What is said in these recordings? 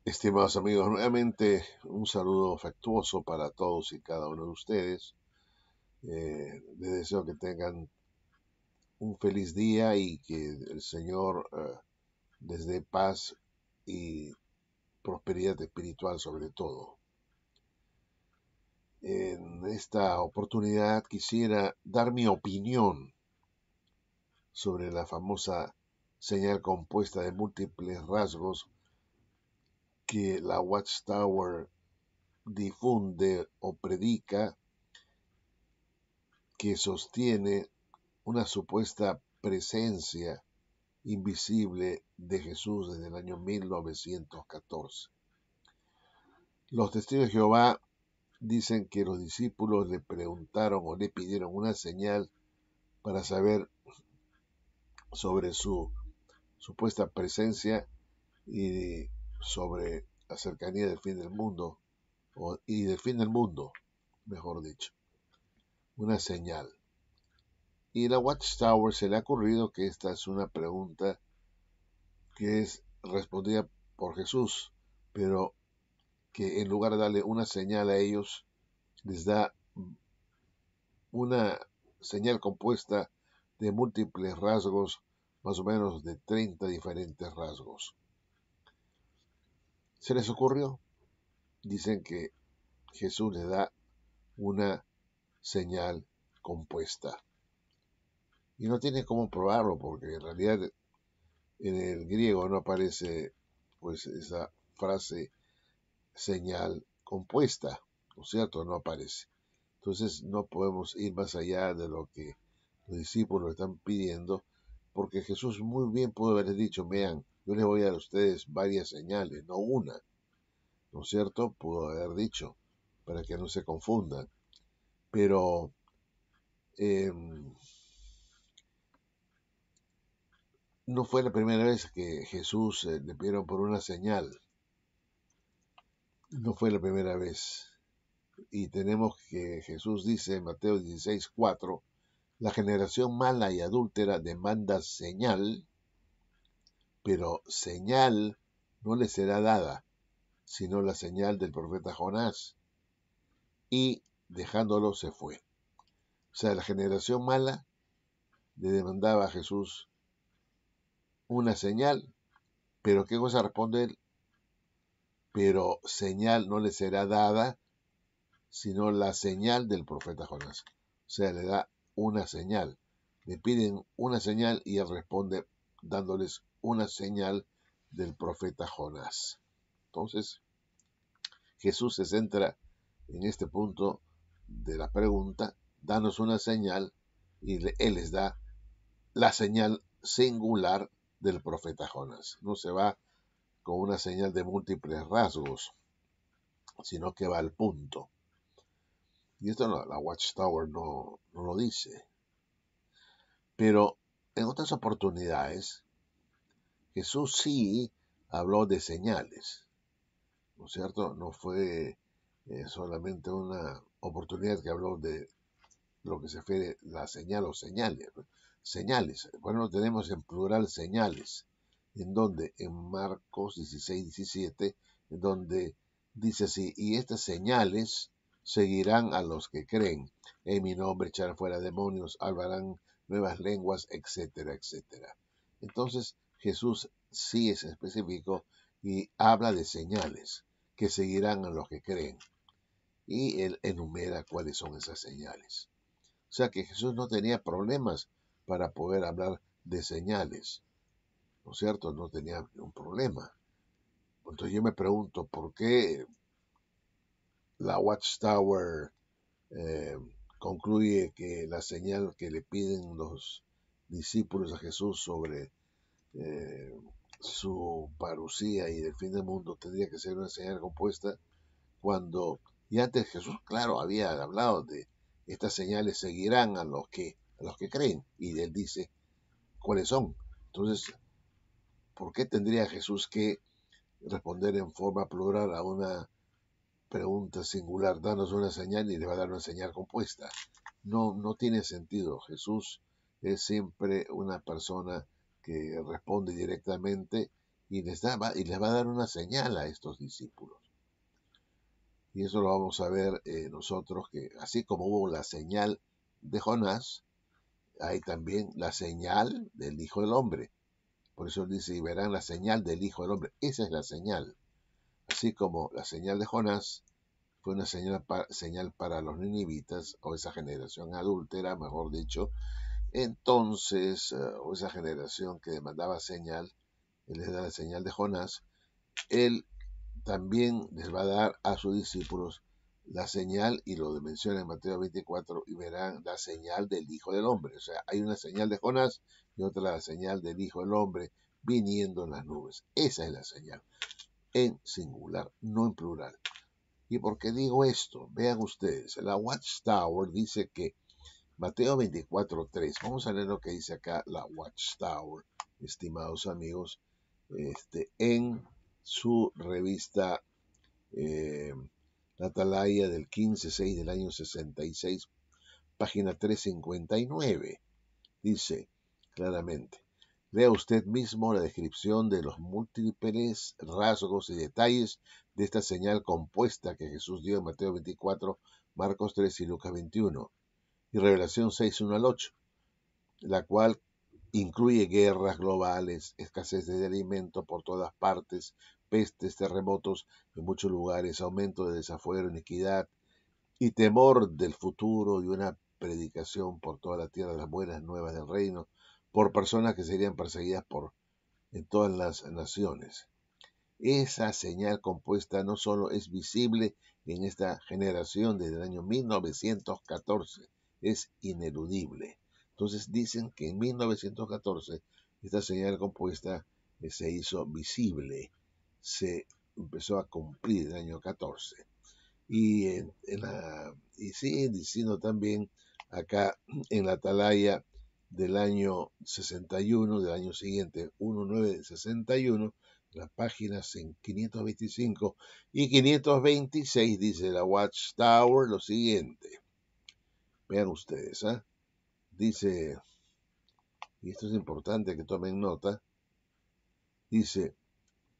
Estimados amigos, nuevamente un saludo afectuoso para todos y cada uno de ustedes. Les deseo que tengan un feliz día y que el Señor les dé paz y prosperidad espiritual sobre todo. En esta oportunidad quisiera dar mi opinión sobre la famosa señal compuesta de múltiples rasgos que la Watchtower difunde o predica, que sostiene una supuesta presencia invisible de Jesús desde el año 1914. Los testigos de Jehová dicen que los discípulos le preguntaron o le pidieron una señal para saber sobre su supuesta presencia y sobre la cercanía del fin del mundo, y del fin del mundo, mejor dicho, una señal. Y la Watchtower se le ha ocurrido que esta es una pregunta que es respondida por Jesús, pero que en lugar de darle una señal a ellos, les da una señal compuesta de múltiples rasgos, más o menos de 30 diferentes rasgos. ¿Se les ocurrió? Dicen que Jesús les da una señal compuesta. Y no tiene cómo probarlo, porque en realidad en el griego no aparece pues esa frase señal compuesta, ¿no es cierto? No aparece. Entonces no podemos ir más allá de lo que los discípulos están pidiendo, porque Jesús muy bien pudo haberles dicho: vean, yo les voy a dar a ustedes varias señales, no una, ¿no es cierto? Pudo haber dicho, para que no se confundan. Pero eh, no fue la primera vez que Jesús le pidieron por una señal. No fue la primera vez. Y tenemos que Jesús dice en Mateo 16:4, la generación mala y adúltera demanda señal, pero señal no le será dada, sino la señal del profeta Jonás. Y dejándolo se fue. O sea, la generación mala le demandaba a Jesús una señal, pero ¿qué cosa responde él? Pero señal no le será dada, sino la señal del profeta Jonás. O sea, le da una señal. Le piden una señal y él responde dándoles una señal del profeta Jonás. Entonces, Jesús se centra en este punto de la pregunta: danos una señal, y él les da la señal singular del profeta Jonás. No se va con una señal de múltiples rasgos, sino que va al punto. Y esto la Watchtower no lo dice. Pero en otras oportunidades, Jesús sí habló de señales, ¿no es cierto? No fue solamente una oportunidad que habló de lo que se refiere a la señal o señales. Señales. Bueno, tenemos en plural señales. ¿En donde? En Marcos 16:17, en donde dice así: y estas señales seguirán a los que creen. En mi nombre echarán fuera demonios, hablarán nuevas lenguas, etcétera, etcétera. Entonces Jesús sí es específico y habla de señales que seguirán a los que creen. Y él enumera cuáles son esas señales. O sea que Jesús no tenía problemas para poder hablar de señales, ¿no es cierto? No tenía un problema. Entonces yo me pregunto, ¿por qué la Watchtower eh, concluye que la señal que le piden los discípulos a Jesús sobre su parucía y del fin del mundo tendría que ser una señal compuesta, cuando ya antes Jesús, claro, había hablado de estas señales seguirán a los que creen, y él dice cuáles son? Entonces, ¿por qué tendría Jesús que responder en forma plural a una pregunta singular? Danos una señal, y le va a dar una señal compuesta. No tiene sentido. Jesús es siempre una persona que responde directamente y les va a dar una señal a estos discípulos. Y eso lo vamos a ver nosotros, que así como hubo la señal de Jonás, hay también la señal del Hijo del Hombre. Por eso dice, y verán la señal del Hijo del Hombre. Esa es la señal. Así como la señal de Jonás fue una señal para los ninivitas, o esa generación adúltera, mejor dicho. Entonces, o esa generación que demandaba señal, él les da la señal de Jonás, él también les va a dar a sus discípulos la señal, y lo menciona en Mateo 24, y verán la señal del Hijo del Hombre. O sea, hay una señal de Jonás y otra la señal del Hijo del Hombre viniendo en las nubes. Esa es la señal, en singular, no en plural. ¿Y por qué digo esto? Vean ustedes, la Watchtower dice que Mateo 24:3, vamos a leer lo que dice acá la Watchtower, estimados amigos, en su revista La Atalaya del 15/6 del año 66, página 359. Dice claramente, lea usted mismo la descripción de los múltiples rasgos y detalles de esta señal compuesta que Jesús dio en Mateo 24, Marcos 3 y Lucas 21, y Revelación 6:1 al 8, la cual incluye guerras globales, escasez de alimento por todas partes, pestes, terremotos en muchos lugares, aumento de desafuero, iniquidad y temor del futuro, y una predicación por toda la tierra de las buenas nuevas del reino, por personas que serían perseguidas en todas las naciones. Esa señal compuesta no solo es visible en esta generación desde el año 1914, es ineludible. Entonces dicen que en 1914 esta señal compuesta se hizo visible, se empezó a cumplir el año 14. Y siguen diciendo también acá en la Atalaya del año 61, del año siguiente, 1961, las páginas en 525 y 526, dice la Watchtower lo siguiente. Vean ustedes, dice, y esto es importante que tomen nota, dice,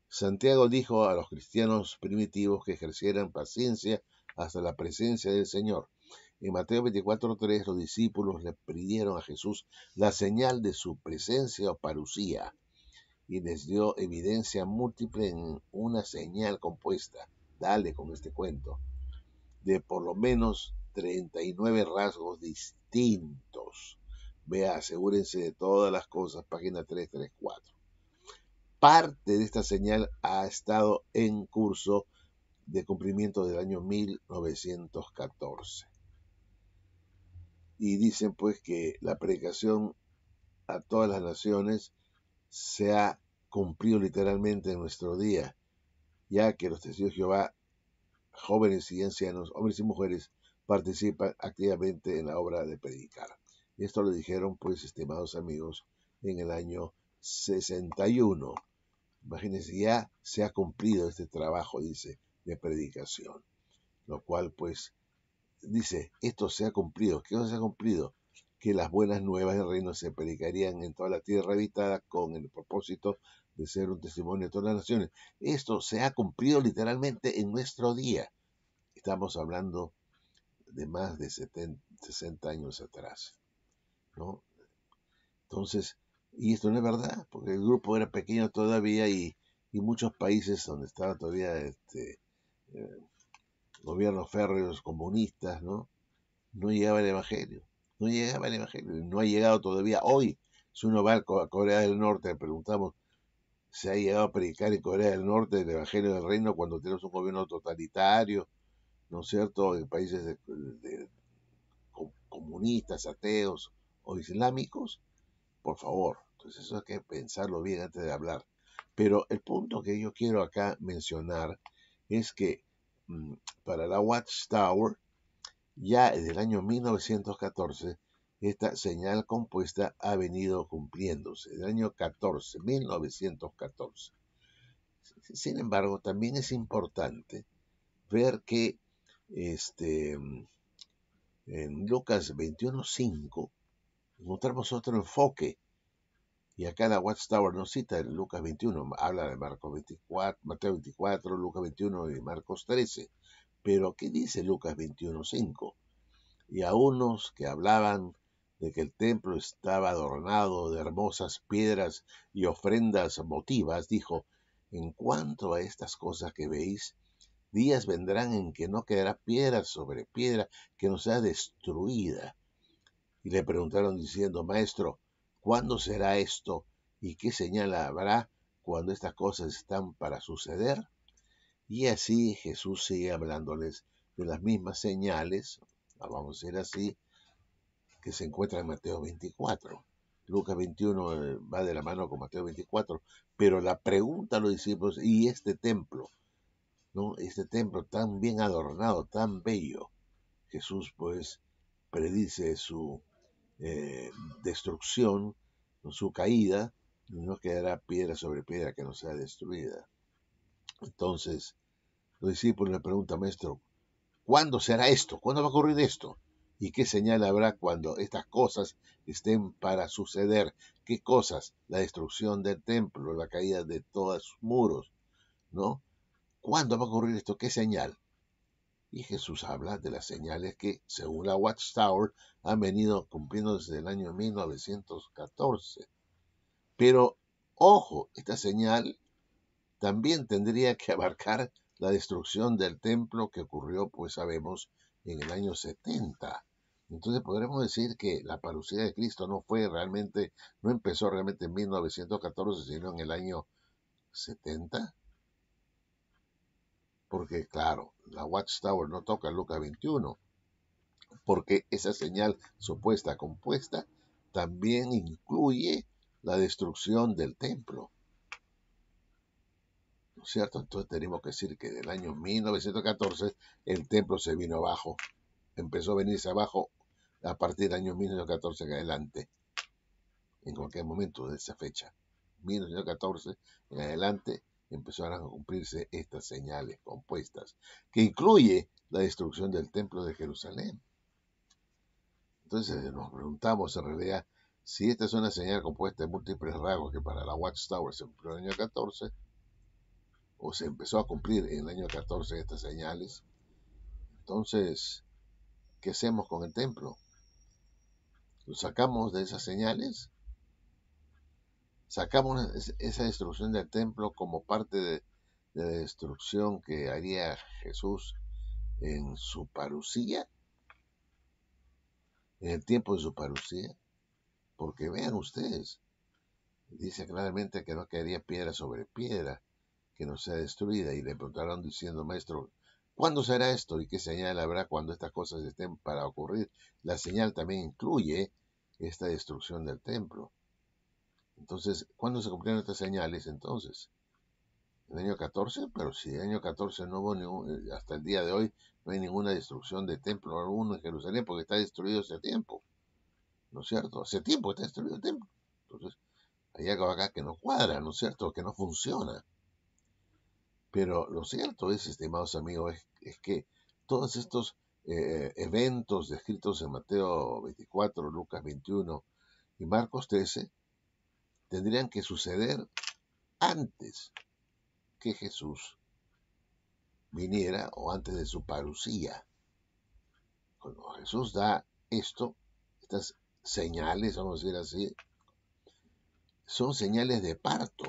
Santiago dijo a los cristianos primitivos que ejercieran paciencia hasta la presencia del Señor. En Mateo 24:3 los discípulos le pidieron a Jesús la señal de su presencia o parusía, y les dio evidencia múltiple en una señal compuesta, dale con este cuento, de por lo menos 39 rasgos distintos. Vea, asegúrense de todas las cosas, página 334. Parte de esta señal ha estado en curso de cumplimiento del año 1914. Y dicen pues que la predicación a todas las naciones se ha cumplido literalmente en nuestro día, ya que los testigos de Jehová, jóvenes y ancianos, hombres y mujeres, participan activamente en la obra de predicar. Y esto lo dijeron, pues, estimados amigos, en el año 61. Imagínense, ya se ha cumplido este trabajo, dice, de predicación. Lo cual, pues, dice, esto se ha cumplido. ¿Qué se ha cumplido? Que las buenas nuevas del reino se predicarían en toda la tierra habitada con el propósito de ser un testimonio de todas las naciones. Esto se ha cumplido literalmente en nuestro día. Estamos hablando de más de 60 años atrás, ¿no? Entonces, y esto no es verdad, porque el grupo era pequeño todavía, y muchos países donde estaba todavía gobiernos férreos comunistas, ¿no? No llegaba el Evangelio, no llegaba el Evangelio, y no ha llegado todavía hoy. Si uno va a Corea del Norte, le preguntamos, ¿se ha llegado a predicar en Corea del Norte el Evangelio del Reino cuando tenemos un gobierno totalitario, ¿no es cierto?, en países comunistas, ateos o islámicos? Por favor, entonces eso hay que pensarlo bien antes de hablar. Pero el punto que yo quiero acá mencionar es que para la Watchtower, ya desde el año 1914, esta señal compuesta ha venido cumpliéndose, del año 1914. Sin embargo, también es importante ver que en Lucas 21:5 encontramos otro enfoque Y acá la Watchtower no cita en Lucas 21, habla de Marcos 24, Mateo 24, Lucas 21 y Marcos 13. Pero, ¿qué dice Lucas 21:5? Y a unos que hablaban de que el templo estaba adornado de hermosas piedras y ofrendas votivas, dijo, en cuanto a estas cosas que veis, días vendrán en que no quedará piedra sobre piedra que no sea destruida. Y le preguntaron diciendo, Maestro, ¿cuándo será esto? ¿Y qué señal habrá cuando estas cosas están para suceder? Y así Jesús sigue hablándoles de las mismas señales, vamos a decir así, que se encuentran en Mateo 24. Lucas 21 va de la mano con Mateo 24, pero la pregunta a los discípulos, ¿y este templo? ¿No? Este templo tan bien adornado, tan bello. Jesús pues predice su eh, destrucción, su caída, y no quedará piedra sobre piedra que no sea destruida. Entonces, los discípulos le preguntan, Maestro, ¿cuándo será esto? ¿Cuándo va a ocurrir esto? ¿Y qué señal habrá cuando estas cosas estén para suceder? ¿Qué cosas? La destrucción del templo, la caída de todos sus muros, ¿no? ¿Cuándo va a ocurrir esto? ¿Qué señal? Y Jesús habla de las señales que, según la Watchtower, han venido cumpliendo desde el año 1914. Pero, ojo, esta señal también tendría que abarcar la destrucción del templo que ocurrió, pues sabemos, en el año 70. Entonces podremos decir que la parucía de Cristo no empezó realmente en 1914, sino en el año 70. Porque, claro, la Watchtower no toca Lucas 21, porque esa señal supuesta compuesta también incluye la destrucción del templo, ¿no es cierto? Entonces tenemos que decir que del año 1914 el templo se vino abajo, empezó a venirse abajo a partir del año 1914 en adelante, en cualquier momento de esa fecha, 1914 en adelante empezaron a cumplirse estas señales compuestas, que incluye la destrucción del templo de Jerusalén. Entonces nos preguntamos en realidad si esta es una señal compuesta de múltiples rasgos que para la Watchtower se cumplió en el año 14, o se empezó a cumplir en el año 14 estas señales. Entonces, ¿qué hacemos con el templo? ¿Lo sacamos de esas señales? ¿Sacamos esa destrucción del templo como parte de la destrucción que haría Jesús en su parucía? En el tiempo de su parucía. Porque vean ustedes, dice claramente que no quedaría piedra sobre piedra que no sea destruida. Y le preguntaron diciendo, Maestro, ¿cuándo será esto? ¿Y qué señal habrá cuando estas cosas estén para ocurrir? La señal también incluye esta destrucción del templo. Entonces, ¿cuándo se cumplieron estas señales entonces? ¿El año 14? Pero si el año 14 no hubo hasta el día de hoy, no hay ninguna destrucción de templo alguno en Jerusalén porque está destruido hace tiempo. ¿No es cierto? Hace tiempo está destruido el templo. Entonces, hay algo acá que no cuadra, ¿no es cierto? Que no funciona. Pero lo cierto es, estimados amigos, es que todos estos eventos descritos en Mateo 24, Lucas 21 y Marcos 13 tendrían que suceder antes que Jesús viniera o antes de su parucía. Cuando Jesús da estas señales, vamos a decir así, son señales de parto,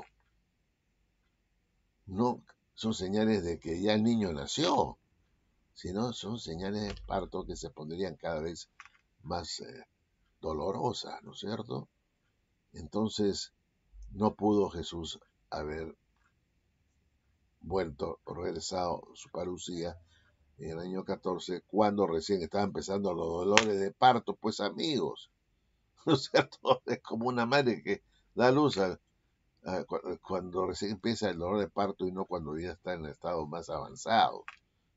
no son señales de que ya el niño nació, sino son señales de parto que se pondrían cada vez más dolorosas, ¿no es cierto? Entonces, no pudo Jesús haber regresado su parucía en el año 14, cuando recién estaban empezando los dolores de parto, pues amigos, ¿no es cierto? Es como una madre que da luz cuando recién empieza el dolor de parto y no cuando ya está en el estado más avanzado,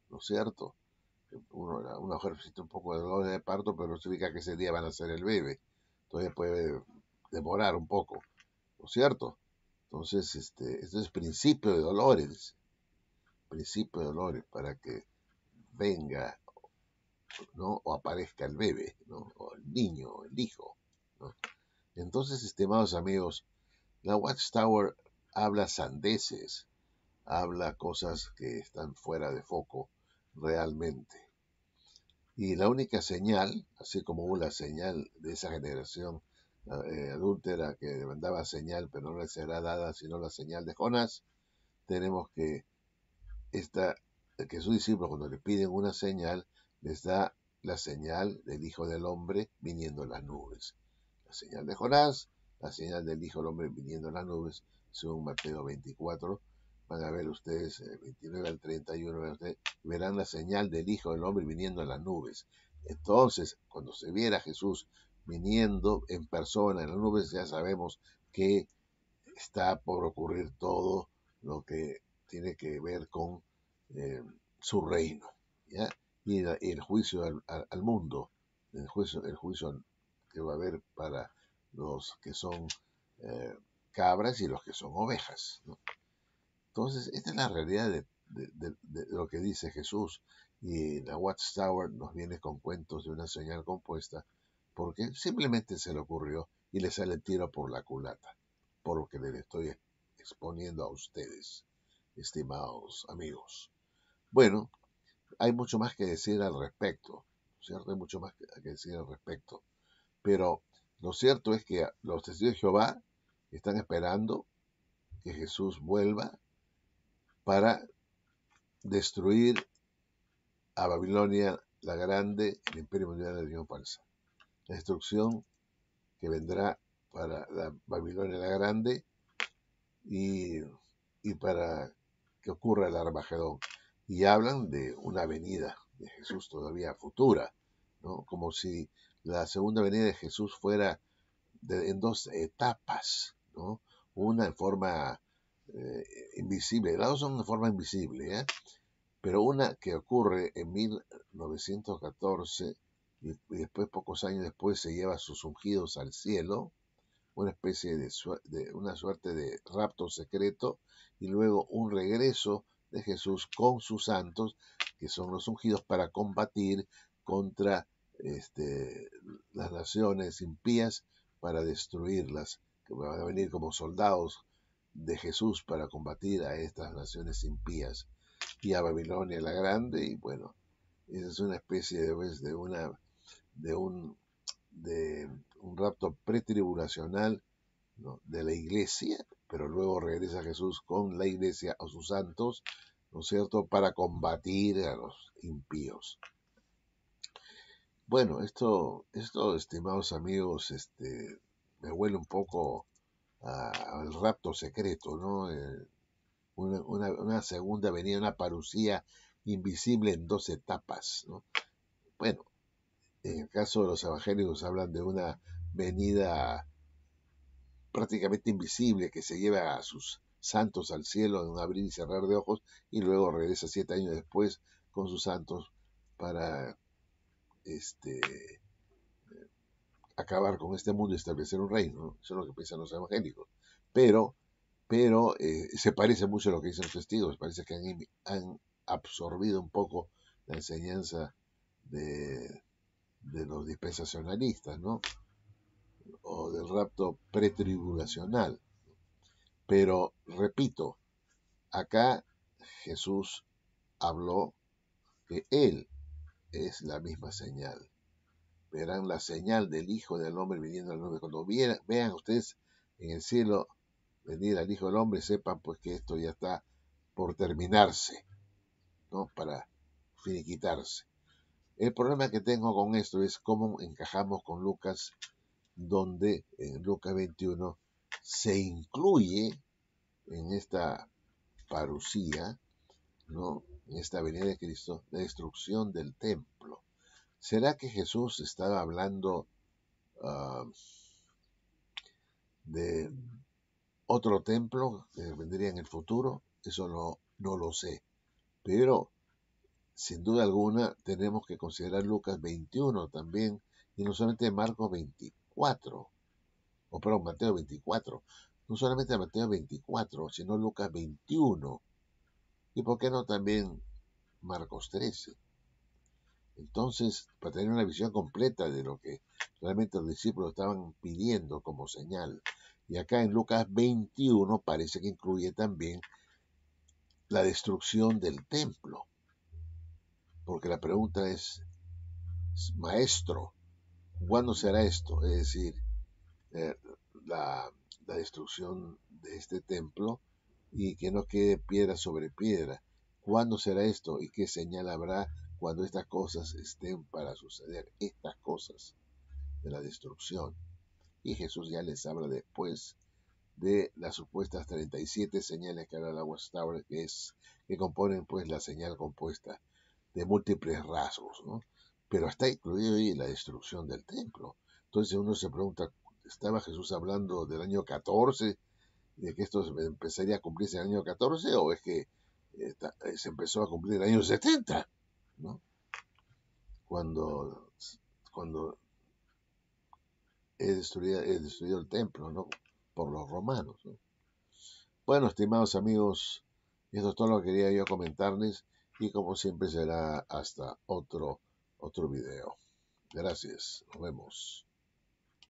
¿no es cierto? Una mujer siente un poco de dolor de parto, pero no significa que ese día van a ser el bebé. Entonces puede demorar un poco, ¿no es cierto? Entonces, este es principio de dolores para que venga, ¿no? O aparezca el bebé, ¿no? O el niño, o el hijo, ¿no? Entonces, estimados amigos, La Watchtower habla sandeces, habla cosas que están fuera de foco realmente. Y la única señal, así como hubo la señal de esa generación adúltera que demandaba señal, pero no le será dada sino la señal de Jonás, tenemos que sus discípulos cuando le piden una señal, les da la señal del Hijo del Hombre viniendo en las nubes. La señal de Jonás, la señal del Hijo del Hombre viniendo en las nubes, según Mateo 24. Van a ver ustedes, 29 al 31, verán la señal del Hijo del Hombre viniendo en las nubes. Entonces, cuando se viera a Jesús viniendo en persona en las nubes, ya sabemos que está por ocurrir todo lo que tiene que ver con eh, su reino, ¿ya? Y el juicio al mundo, el juicio que va a haber para los que son eh, cabras y los que son ovejas, ¿no? Entonces, esta es la realidad de lo que dice Jesús. Y la Watchtower nos viene con cuentos de una señal compuesta porque simplemente se le ocurrió y le sale el tiro por la culata, por lo que le estoy exponiendo a ustedes, estimados amigos. Bueno, hay mucho más que decir al respecto, ¿cierto? Hay mucho más que decir al respecto. Pero lo cierto es que los testigos de Jehová están esperando que Jesús vuelva para destruir a Babilonia la Grande, el imperio mundial de la religión falsa. La destrucción que vendrá para la Babilonia la Grande y, y para que ocurra el Armagedón. Y hablan de una venida de Jesús todavía futura, ¿no? Como si la segunda venida de Jesús fuera en dos etapas, ¿no? Una en forma invisible, las dos son de forma invisible, ¿eh? Pero una que ocurre en 1914 y después, pocos años después, se lleva a sus ungidos al cielo, una especie de una suerte de rapto secreto, y luego un regreso de Jesús con sus santos, que son los ungidos, para combatir contra las naciones impías, para destruirlas, que van a venir como soldados de Jesús para combatir a estas naciones impías y a Babilonia la Grande. Y bueno, esa es una especie de un, de un rapto pretribulacional, ¿no? De la iglesia, pero luego regresa Jesús con la iglesia a sus santos, ¿no es cierto?, para combatir a los impíos. Bueno, esto estimados amigos, me huele un poco al rapto secreto, ¿no? Una segunda venida, una parucía invisible en dos etapas, ¿no? Bueno, en el caso de los evangélicos hablan de una venida prácticamente invisible que se lleva a sus santos al cielo en un abrir y cerrar de ojos y luego regresa 7 años después con sus santos para acabar con este mundo y establecer un reino, ¿no? Eso es lo que piensan los evangélicos. Pero se parece mucho a lo que dicen los testigos. Parece que han absorbido un poco la enseñanza de los dispensacionalistas, ¿no? O del rapto pretribulacional. Pero, repito, acá Jesús habló que Él es la misma señal. Verán la señal del Hijo del Hombre viniendo al nube. Cuando vean ustedes en el cielo venir al Hijo del Hombre, sepan pues que esto ya está por terminarse, ¿no? Para finiquitarse. El problema que tengo con esto es cómo encajamos con Lucas, donde en Lucas 21 se incluye en esta parucía, ¿no?, en esta venida de Cristo, la destrucción del templo. ¿Será que Jesús estaba hablando de otro templo que vendría en el futuro? Eso no lo sé. Pero, sin duda alguna, tenemos que considerar Lucas 21 también, y no solamente Marcos 24, o perdón, Mateo 24. No solamente Mateo 24, sino Lucas 21. ¿Y por qué no también Marcos 13? Entonces, para tener una visión completa de lo que realmente los discípulos estaban pidiendo como señal, Y acá en Lucas 21 parece que incluye también la destrucción del templo. Porque la pregunta es, maestro, ¿cuándo será esto? Es decir, eh, la, la destrucción de este templo y que no quede piedra sobre piedra. ¿Cuándo será esto y qué señal habrá cuando estas cosas estén para suceder? Estas cosas de la destrucción. Y Jesús ya les habla después de las supuestas 37 señales que hará la Watchtower, que componen pues la señal compuesta de múltiples rasgos, ¿no? Pero está incluido ahí la destrucción del templo. Entonces uno se pregunta, ¿estaba Jesús hablando del año 14, de que esto empezaría a cumplirse en el año 14, o es que se empezó a cumplir en el año 70, ¿no? Cuando, cuando es destruido el templo, ¿no? Por los romanos, ¿no? Bueno, estimados amigos, esto es todo lo que quería yo comentarles y como siempre será hasta otro video. Gracias, nos vemos.